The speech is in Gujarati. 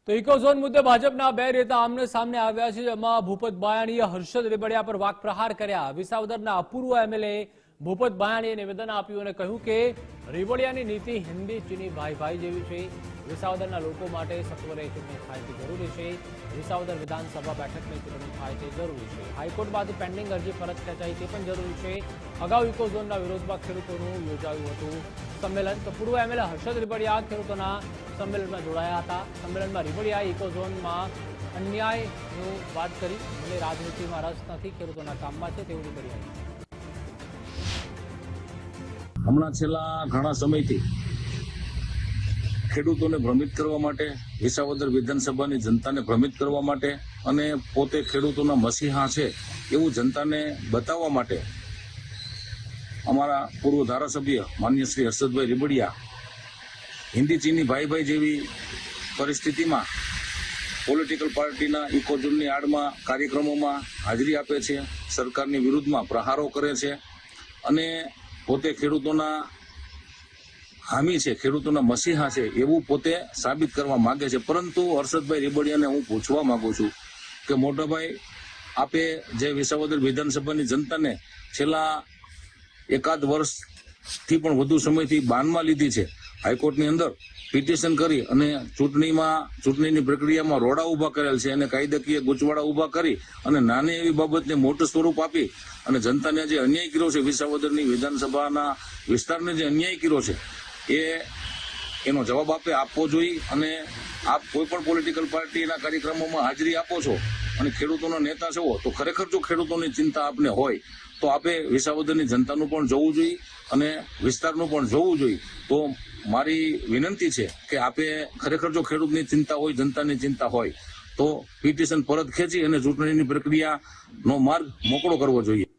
તો ઇકોઝોન મુદ્દે ભાજપના બે નેતા આમને સામને આવ્યા છે, જેમાં ભૂપત બાયાણીએ હર્ષદ રેબડિયા પર વાકપ્રહાર કર્યા। વિસાવદરના અપૂર્વ એમએલએ ભૂપત બાયાણીએ નિવેદન આપ્યું અને કહ્યું કે રેબડિયાની નીતિ હિન્દી ચીની ભાઈ ભાઈ જેવી છે। વિસાવદરના લોકો માટે સત્વરે ચૂંટણી થાય તે જરૂરી છે। વિસાવદર વિધાનસભા બેઠકની ચૂંટણી થાય તે જરૂરી છે। હાઈકોર્ટમાંથી પેન્ડિંગ અરજી પરત ખેંચાય તે પણ જરૂરી છે। અગાઉ ઇકોઝોનના વિરોધમાં ખેડૂતોનું યોજાયું હતું સંમેલન। તો પૂર્વ એમએલએ હર્ષદ રેબડિયા ખેડૂતોના સંમેલનમાં જોડાયા હતા। સંમેલનમાં રેબડિયાએ ઇકોઝોનમાં અન્યાયની વાત કરી। મને રાજનીતિમાં રસ નથી, ખેડૂતોના કામમાં છે તેવું રેબડિયાએ। હમણાં છેલ્લા ઘણા સમયથી ખેડૂતોને ભ્રમિત કરવા માટે, વિસાવદર વિધાનસભાની જનતાને ભ્રમિત કરવા માટે અને પોતે ખેડૂતોના મસીહા છે એવું જનતાને બતાવવા માટે અમારા પૂર્વ ધારાસભ્ય માન્ય શ્રી હર્ષદભાઈ રેબડિયા હિન્દી ચીની ભાઈ ભાઈ જેવી પરિસ્થિતિમાં પોલિટિકલ પાર્ટીના ઇકોઝોનની આડમાં કાર્યક્રમોમાં હાજરી આપે છે, સરકારની વિરુદ્ધમાં પ્રહારો કરે છે અને પોતે ખેડૂતોના હામી છે, ખેડૂતોના મસીહા છે એવું પોતે સાબિત કરવા માંગે છે। પરંતુ હર્ષદભાઈ રેબડિયાને હું પૂછવા માંગુ છું કે મોટાભાઈ, આપે જે વિસાવદર વિધાનસભાની જનતાને છેલ્લા એકાદ વર્ષથી પણ વધુ સમયથી બાનમાં લીધી છે, હાઈકોર્ટની અંદર પિટિશન કરી અને ચૂંટણીની પ્રક્રિયામાં રોડા ઊભા કરેલ છે અને કાયદાકીય ગૂંચવાડા ઊભા કરી અને નાની એવી બાબતને મોટું સ્વરૂપ આપી અને જનતાને જે અન્યાય કર્યો છે, વિસાવદરની વિધાનસભાના વિસ્તારને જે અન્યાય કર્યો છે એનો જવાબ આપે આપવો જોઈએ। અને આપ કોઈ પણ પોલિટિકલ પાર્ટીના કાર્યક્રમોમાં હાજરી આપો છો અને ખેડૂતોના નેતા છો, તો ખરેખર જો ખેડૂતોની ચિંતા આપને હોય તો આપે વિસાવદરની જનતાનું પણ જોવું જોઈએ અને વિસ્તારનું પણ જોવું જોઈએ। તો મારી વિનંતી છે કે આપે ખરેખર જો ખેડૂતની ચિંતા હોય, જનતાની ચિંતા હોય તો પિટિશન પરત ખેંચી અને ચૂંટણીની પ્રક્રિયાનો માર્ગ મોકળો કરવો જોઈએ।